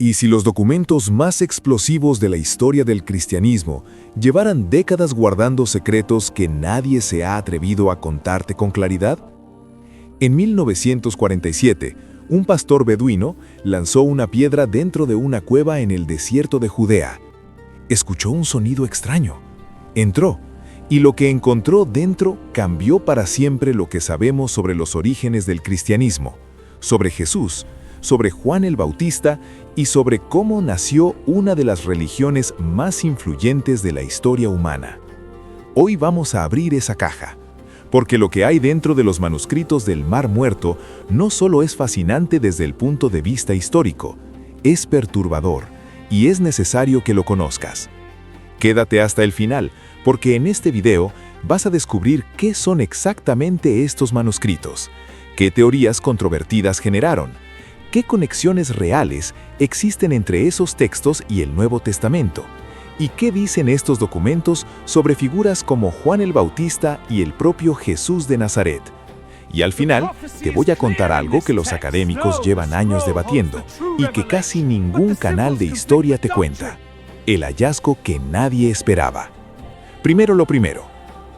Y si los documentos más explosivos de la historia del cristianismo llevaran décadas guardando secretos que nadie se ha atrevido a contarte con claridad? En 1947, un pastor beduino lanzó una piedra dentro de una cueva en el desierto de Judea. Escuchó un sonido extraño. Entró, y lo que encontró dentro cambió para siempre lo que sabemos sobre los orígenes del cristianismo, sobre Jesús, sobre Juan el Bautista y sobre cómo nació una de las religiones más influyentes de la historia humana. Hoy vamos a abrir esa caja, porque lo que hay dentro de los manuscritos del Mar Muerto no solo es fascinante desde el punto de vista histórico, es perturbador y es necesario que lo conozcas. Quédate hasta el final, porque en este video vas a descubrir qué son exactamente estos manuscritos, qué teorías controvertidas generaron, qué conexiones reales existen entre esos textos y el Nuevo Testamento, y qué dicen estos documentos sobre figuras como Juan el Bautista y el propio Jesús de Nazaret. Y al final, te voy a contar algo que los académicos llevan años debatiendo y que casi ningún canal de historia te cuenta: el hallazgo que nadie esperaba. Primero lo primero,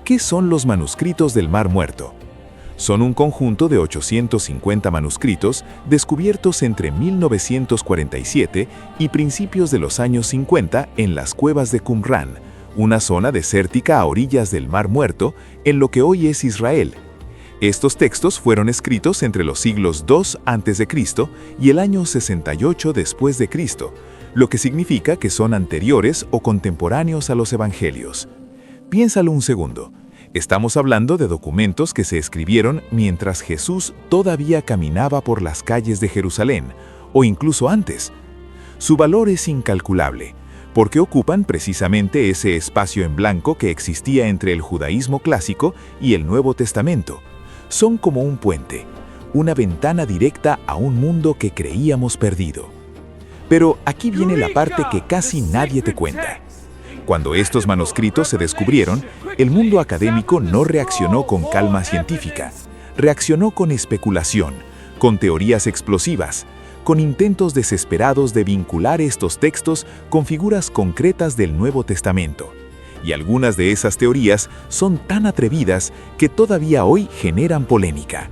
¿qué son los manuscritos del Mar Muerto? Son un conjunto de 850 manuscritos descubiertos entre 1947 y principios de los años 50 en las cuevas de Qumran, una zona desértica a orillas del Mar Muerto, en lo que hoy es Israel. Estos textos fueron escritos entre los siglos II a.C. y el año 68 después de Cristo, lo que significa que son anteriores o contemporáneos a los evangelios. Piénsalo un segundo. Estamos hablando de documentos que se escribieron mientras Jesús todavía caminaba por las calles de Jerusalén, o incluso antes. Su valor es incalculable, porque ocupan precisamente ese espacio en blanco que existía entre el judaísmo clásico y el Nuevo Testamento. Son como un puente, una ventana directa a un mundo que creíamos perdido. Pero aquí viene la parte que casi nadie te cuenta. Cuando estos manuscritos se descubrieron, el mundo académico no reaccionó con calma científica. Reaccionó con especulación, con teorías explosivas, con intentos desesperados de vincular estos textos con figuras concretas del Nuevo Testamento. Y algunas de esas teorías son tan atrevidas que todavía hoy generan polémica.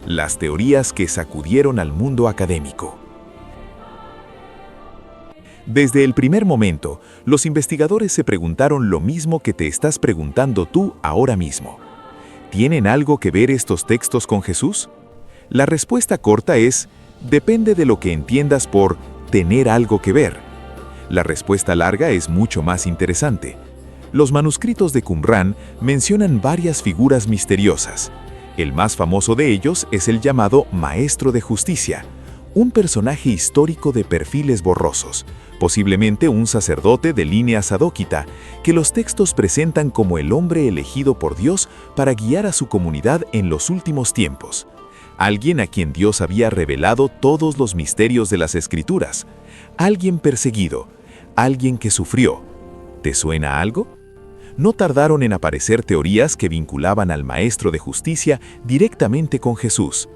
Las teorías que sacudieron al mundo académico. Desde el primer momento, los investigadores se preguntaron lo mismo que te estás preguntando tú ahora mismo. ¿Tienen algo que ver estos textos con Jesús? La respuesta corta es: depende de lo que entiendas por tener algo que ver. La respuesta larga es mucho más interesante. Los manuscritos de Qumran mencionan varias figuras misteriosas. El más famoso de ellos es el llamado Maestro de Justicia, un personaje histórico de perfiles borrosos, posiblemente un sacerdote de línea sadóquita, que los textos presentan como el hombre elegido por Dios para guiar a su comunidad en los últimos tiempos. Alguien a quien Dios había revelado todos los misterios de las Escrituras. Alguien perseguido, alguien que sufrió. ¿Te suena algo? No tardaron en aparecer teorías que vinculaban al Maestro de Justicia directamente con Jesús.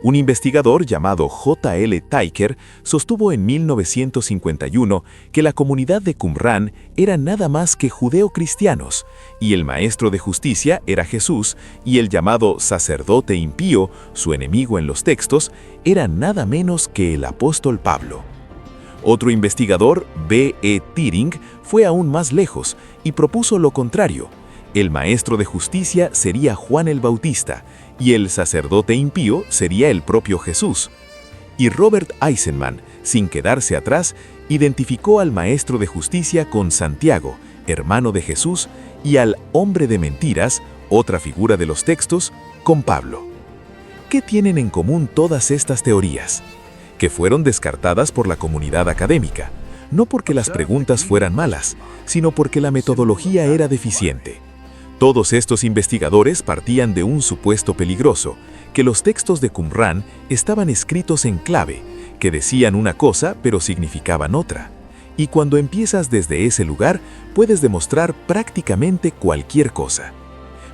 Un investigador llamado J.L. Taiker sostuvo en 1951 que la comunidad de Qumran era nada más que judeo-cristianos, y el Maestro de Justicia era Jesús, y el llamado sacerdote impío, su enemigo en los textos, era nada menos que el apóstol Pablo. Otro investigador, B.E. Tiring, fue aún más lejos y propuso lo contrario. El Maestro de Justicia sería Juan el Bautista, y el sacerdote impío sería el propio Jesús. Y Robert Eisenman, sin quedarse atrás, identificó al Maestro de Justicia con Santiago, hermano de Jesús, y al hombre de mentiras, otra figura de los textos, con Pablo. ¿Qué tienen en común todas estas teorías? Que fueron descartadas por la comunidad académica, no porque las preguntas fueran malas, sino porque la metodología era deficiente. Todos estos investigadores partían de un supuesto peligroso, que los textos de Qumran estaban escritos en clave, que decían una cosa pero significaban otra. Y cuando empiezas desde ese lugar, puedes demostrar prácticamente cualquier cosa.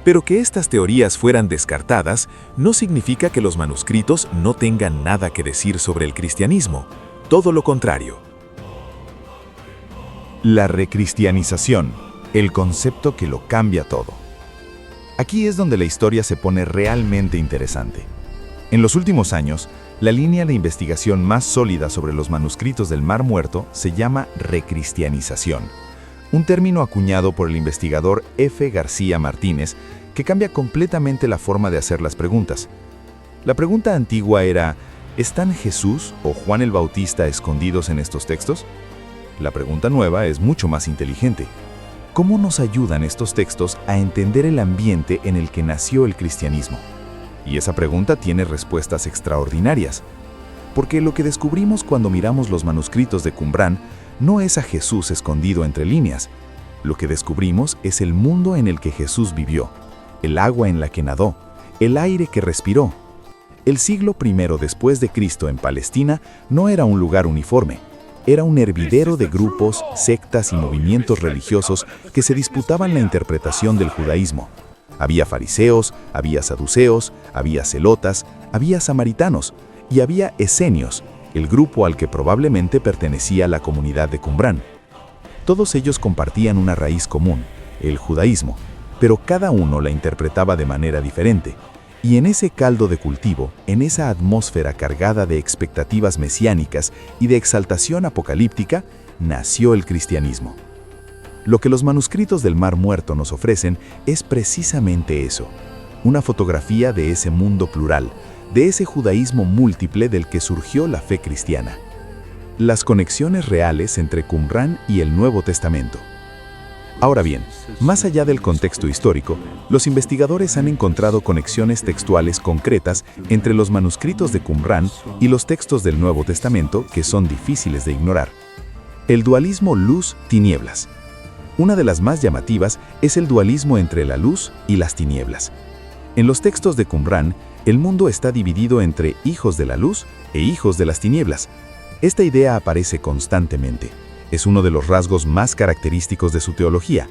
Pero que estas teorías fueran descartadas no significa que los manuscritos no tengan nada que decir sobre el cristianismo. todo lo contrario. La recristianización, el concepto que lo cambia todo. Aquí es donde la historia se pone realmente interesante. En los últimos años, la línea de investigación más sólida sobre los manuscritos del Mar Muerto se llama recristianización, un término acuñado por el investigador F. García Martínez que cambia completamente la forma de hacer las preguntas. La pregunta antigua era, ¿están Jesús o Juan el Bautista escondidos en estos textos? La pregunta nueva es mucho más inteligente. ¿Cómo nos ayudan estos textos a entender el ambiente en el que nació el cristianismo? Y esa pregunta tiene respuestas extraordinarias. Porque lo que descubrimos cuando miramos los manuscritos de Qumrán no es a Jesús escondido entre líneas. Lo que descubrimos es el mundo en el que Jesús vivió, el agua en la que nadó, el aire que respiró. El siglo I después de Cristo en Palestina no era un lugar uniforme. Era un hervidero de grupos, sectas y movimientos religiosos que se disputaban la interpretación del judaísmo. Había fariseos, había saduceos, había celotas, había samaritanos y había esenios, el grupo al que probablemente pertenecía la comunidad de Qumrán. Todos ellos compartían una raíz común, el judaísmo, pero cada uno la interpretaba de manera diferente. Y en ese caldo de cultivo, en esa atmósfera cargada de expectativas mesiánicas y de exaltación apocalíptica, nació el cristianismo. Lo que los manuscritos del Mar Muerto nos ofrecen es precisamente eso, una fotografía de ese mundo plural, de ese judaísmo múltiple del que surgió la fe cristiana. Las conexiones reales entre Qumrán y el Nuevo Testamento. Ahora bien, más allá del contexto histórico, los investigadores han encontrado conexiones textuales concretas entre los manuscritos de Qumrán y los textos del Nuevo Testamento que son difíciles de ignorar. El dualismo luz-tinieblas. Una de las más llamativas es el dualismo entre la luz y las tinieblas. En los textos de Qumrán, el mundo está dividido entre hijos de la luz e hijos de las tinieblas. Esta idea aparece constantemente. Es uno de los rasgos más característicos de su teología.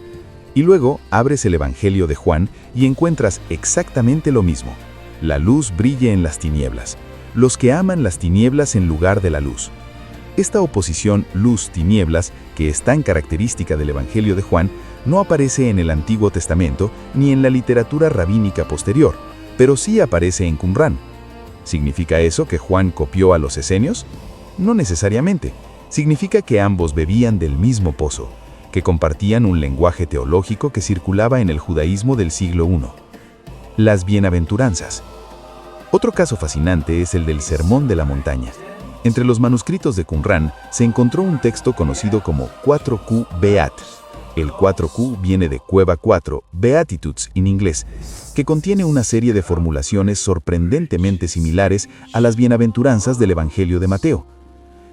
Y luego abres el Evangelio de Juan y encuentras exactamente lo mismo. La luz brille en las tinieblas. Los que aman las tinieblas en lugar de la luz. Esta oposición luz-tinieblas, que es tan característica del Evangelio de Juan, no aparece en el Antiguo Testamento ni en la literatura rabínica posterior, pero sí aparece en Qumrán. ¿Significa eso que Juan copió a los esenios? No necesariamente. Significa que ambos bebían del mismo pozo, que compartían un lenguaje teológico que circulaba en el judaísmo del siglo I. Las bienaventuranzas. Otro caso fascinante es el del Sermón de la Montaña. Entre los manuscritos de Qumrán se encontró un texto conocido como 4Q Beat. El 4Q viene de Cueva 4, Beatitudes en inglés, que contiene una serie de formulaciones sorprendentemente similares a las bienaventuranzas del Evangelio de Mateo.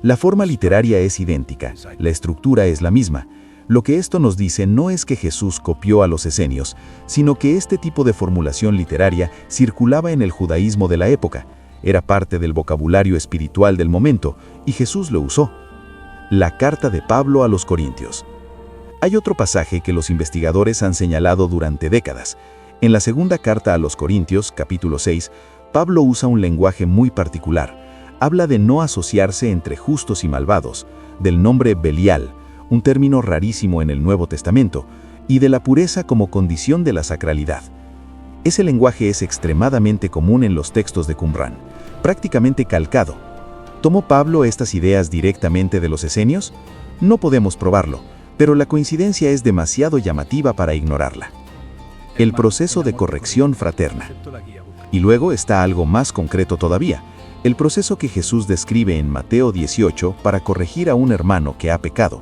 La forma literaria es idéntica, la estructura es la misma. Lo que esto nos dice no es que Jesús copió a los esenios, sino que este tipo de formulación literaria circulaba en el judaísmo de la época, era parte del vocabulario espiritual del momento, y Jesús lo usó. La carta de Pablo a los Corintios. Hay otro pasaje que los investigadores han señalado durante décadas. En la segunda carta a los Corintios, capítulo 6, Pablo usa un lenguaje muy particular. Habla de no asociarse entre justos y malvados, del nombre Belial, un término rarísimo en el Nuevo Testamento, y de la pureza como condición de la sacralidad. Ese lenguaje es extremadamente común en los textos de Qumrán, prácticamente calcado. ¿Tomó Pablo estas ideas directamente de los esenios? No podemos probarlo, pero la coincidencia es demasiado llamativa para ignorarla. El proceso de corrección fraterna. Y luego está algo más concreto todavía, el proceso que Jesús describe en Mateo 18 para corregir a un hermano que ha pecado.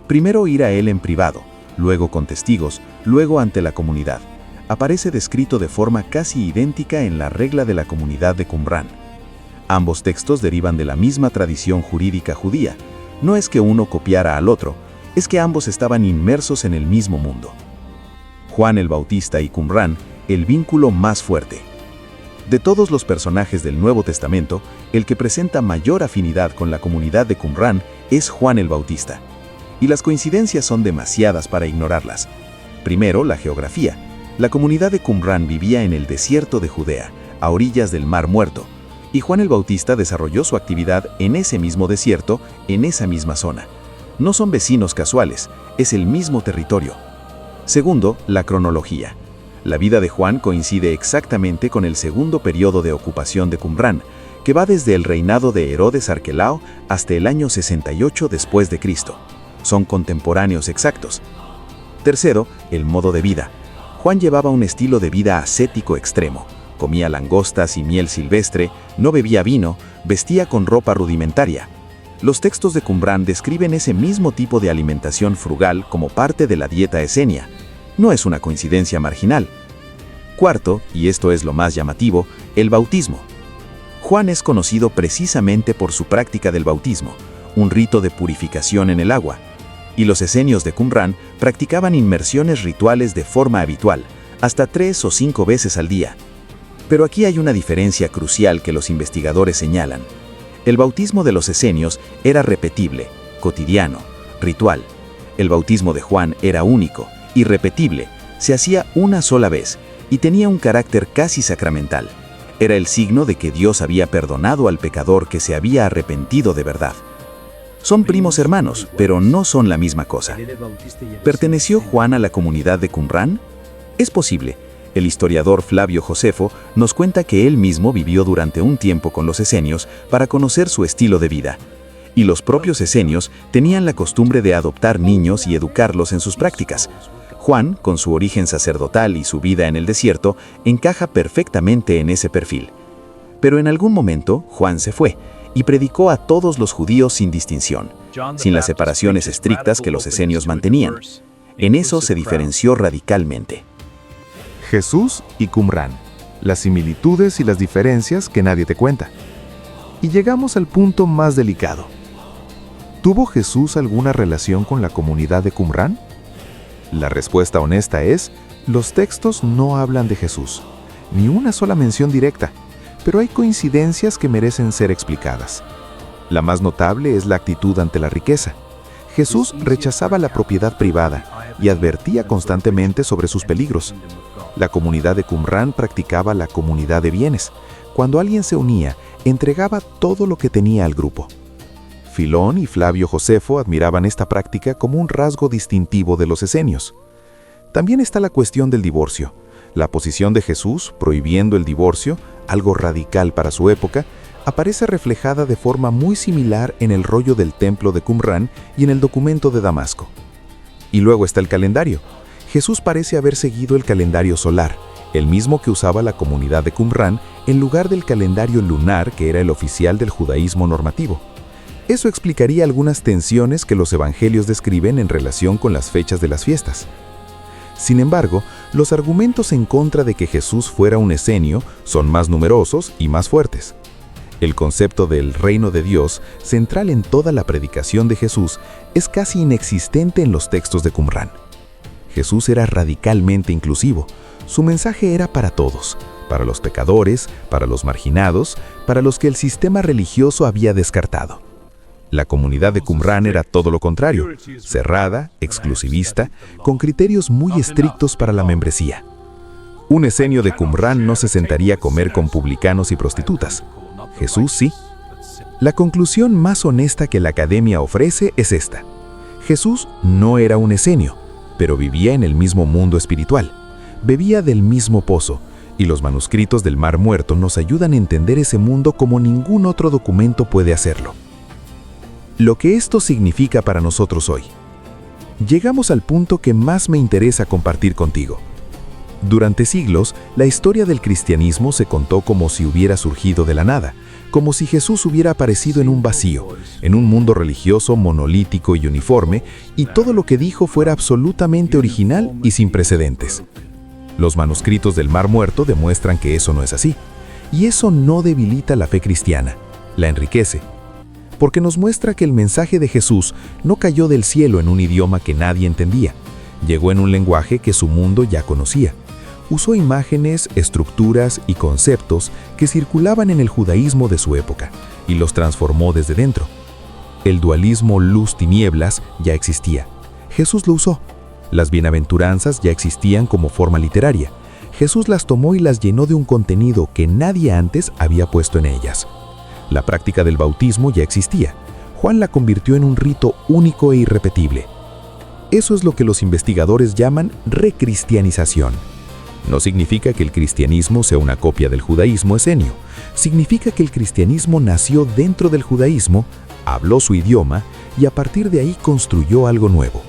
Primero ir a él en privado, luego con testigos, luego ante la comunidad. Aparece descrito de forma casi idéntica en la regla de la comunidad de Qumrán. Ambos textos derivan de la misma tradición jurídica judía. No es que uno copiara al otro, es que ambos estaban inmersos en el mismo mundo. Juan el Bautista y Qumrán, el vínculo más fuerte. De todos los personajes del Nuevo Testamento, el que presenta mayor afinidad con la comunidad de Qumrán es Juan el Bautista. Y las coincidencias son demasiadas para ignorarlas. Primero, la geografía. La comunidad de Qumrán vivía en el desierto de Judea, a orillas del Mar Muerto. y Juan el Bautista desarrolló su actividad en ese mismo desierto, en esa misma zona. No son vecinos casuales, es el mismo territorio. Segundo, la cronología. La vida de Juan coincide exactamente con el segundo periodo de ocupación de Qumrán, que va desde el reinado de Herodes Arquelao hasta el año 68 después de Cristo. Son contemporáneos exactos. Tercero, el modo de vida. Juan llevaba un estilo de vida ascético extremo. Comía langostas y miel silvestre, no bebía vino, vestía con ropa rudimentaria. Los textos de Qumrán describen ese mismo tipo de alimentación frugal como parte de la dieta esenia. No es una coincidencia marginal. Cuarto, y esto es lo más llamativo, el bautismo. Juan es conocido precisamente por su práctica del bautismo, un rito de purificación en el agua. Y los esenios de Qumrán practicaban inmersiones rituales de forma habitual, hasta 3 o 5 veces al día. Pero aquí hay una diferencia crucial que los investigadores señalan. El bautismo de los esenios era repetible, cotidiano, ritual. El bautismo de Juan era único, irrepetible, se hacía una sola vez y tenía un carácter casi sacramental. Era el signo de que Dios había perdonado al pecador que se había arrepentido de verdad. Son primos hermanos, pero no son la misma cosa. ¿Perteneció Juan a la comunidad de Qumrán? Es posible. El historiador Flavio Josefo nos cuenta que él mismo vivió durante un tiempo con los esenios para conocer su estilo de vida. Y los propios esenios tenían la costumbre de adoptar niños y educarlos en sus prácticas. Juan, con su origen sacerdotal y su vida en el desierto, encaja perfectamente en ese perfil. Pero en algún momento, Juan se fue y predicó a todos los judíos sin distinción, sin las separaciones estrictas que los esenios mantenían. En eso se diferenció radicalmente. Jesús y Qumrán, las similitudes y las diferencias que nadie te cuenta. Y llegamos al punto más delicado. ¿Tuvo Jesús alguna relación con la comunidad de Qumrán? La respuesta honesta es, los textos no hablan de Jesús, ni una sola mención directa, pero hay coincidencias que merecen ser explicadas. La más notable es la actitud ante la riqueza. Jesús rechazaba la propiedad privada y advertía constantemente sobre sus peligros. La comunidad de Qumrán practicaba la comunidad de bienes. Cuando alguien se unía, entregaba todo lo que tenía al grupo. Filón y Flavio Josefo admiraban esta práctica como un rasgo distintivo de los esenios. También está la cuestión del divorcio. La posición de Jesús, prohibiendo el divorcio, algo radical para su época, aparece reflejada de forma muy similar en el rollo del templo de Qumrán y en el documento de Damasco. Y luego está el calendario. Jesús parece haber seguido el calendario solar, el mismo que usaba la comunidad de Qumrán en lugar del calendario lunar que era el oficial del judaísmo normativo. Eso explicaría algunas tensiones que los evangelios describen en relación con las fechas de las fiestas. Sin embargo, los argumentos en contra de que Jesús fuera un esenio son más numerosos y más fuertes. El concepto del reino de Dios, central en toda la predicación de Jesús, es casi inexistente en los textos de Qumrán. Jesús era radicalmente inclusivo. Su mensaje era para todos, para los pecadores, para los marginados, para los que el sistema religioso había descartado. La comunidad de Qumrán era todo lo contrario, cerrada, exclusivista, con criterios muy estrictos para la membresía. Un esenio de Qumrán no se sentaría a comer con publicanos y prostitutas. Jesús sí. La conclusión más honesta que la academia ofrece es esta. Jesús no era un esenio, pero vivía en el mismo mundo espiritual. Bebía del mismo pozo, y los manuscritos del Mar Muerto nos ayudan a entender ese mundo como ningún otro documento puede hacerlo. Lo que esto significa para nosotros hoy. Llegamos al punto que más me interesa compartir contigo. Durante siglos, la historia del cristianismo se contó como si hubiera surgido de la nada, como si Jesús hubiera aparecido en un vacío, en un mundo religioso monolítico y uniforme, y todo lo que dijo fuera absolutamente original y sin precedentes. Los manuscritos del Mar Muerto demuestran que eso no es así, y eso no debilita la fe cristiana, la enriquece, porque nos muestra que el mensaje de Jesús no cayó del cielo en un idioma que nadie entendía, llegó en un lenguaje que su mundo ya conocía. Usó imágenes, estructuras y conceptos que circulaban en el judaísmo de su época y los transformó desde dentro. El dualismo luz-tinieblas ya existía. Jesús lo usó. Las bienaventuranzas ya existían como forma literaria. Jesús las tomó y las llenó de un contenido que nadie antes había puesto en ellas. La práctica del bautismo ya existía. Juan la convirtió en un rito único e irrepetible. Eso es lo que los investigadores llaman recristianización. No significa que el cristianismo sea una copia del judaísmo esenio. Significa que el cristianismo nació dentro del judaísmo, habló su idioma y a partir de ahí construyó algo nuevo.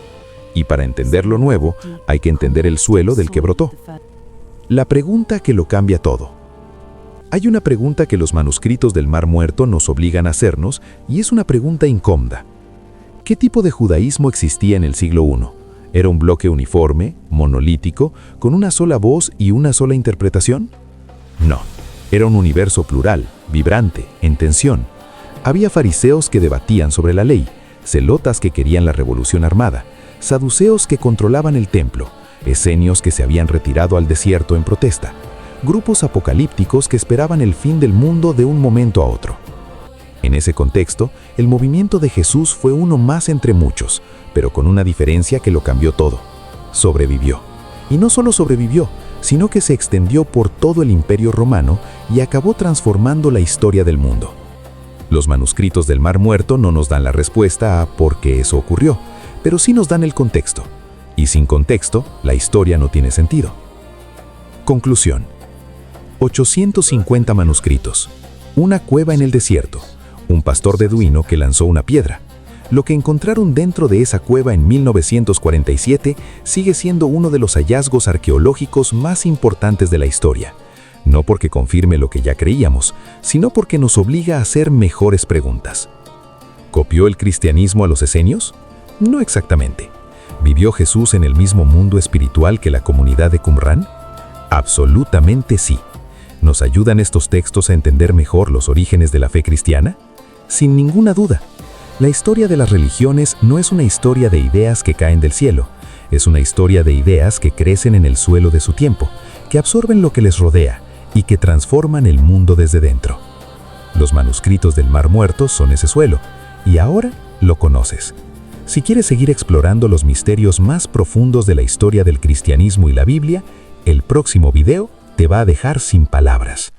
Y para entender lo nuevo, hay que entender el suelo del que brotó. La pregunta que lo cambia todo. Hay una pregunta que los manuscritos del Mar Muerto nos obligan a hacernos y es una pregunta incómoda. ¿Qué tipo de judaísmo existía en el siglo I? ¿Era un bloque uniforme, monolítico, con una sola voz y una sola interpretación? No, era un universo plural, vibrante, en tensión. Había fariseos que debatían sobre la ley, celotas que querían la revolución armada, saduceos que controlaban el templo, esenios que se habían retirado al desierto en protesta, grupos apocalípticos que esperaban el fin del mundo de un momento a otro. En ese contexto, el movimiento de Jesús fue uno más entre muchos, pero con una diferencia que lo cambió todo. Sobrevivió. Y no solo sobrevivió, sino que se extendió por todo el Imperio Romano y acabó transformando la historia del mundo. Los manuscritos del Mar Muerto no nos dan la respuesta a por qué eso ocurrió, pero sí nos dan el contexto. Y sin contexto, la historia no tiene sentido. Conclusión. 850 manuscritos. Una cueva en el desierto. Un pastor beduino que lanzó una piedra. Lo que encontraron dentro de esa cueva en 1947 sigue siendo uno de los hallazgos arqueológicos más importantes de la historia. No porque confirme lo que ya creíamos, sino porque nos obliga a hacer mejores preguntas. ¿Copió el cristianismo a los esenios? No exactamente. ¿Vivió Jesús en el mismo mundo espiritual que la comunidad de Qumran? Absolutamente sí. ¿Nos ayudan estos textos a entender mejor los orígenes de la fe cristiana? Sin ninguna duda. La historia de las religiones no es una historia de ideas que caen del cielo, es una historia de ideas que crecen en el suelo de su tiempo, que absorben lo que les rodea y que transforman el mundo desde dentro. Los manuscritos del Mar Muerto son ese suelo, y ahora lo conoces. Si quieres seguir explorando los misterios más profundos de la historia del cristianismo y la Biblia, el próximo video te va a dejar sin palabras.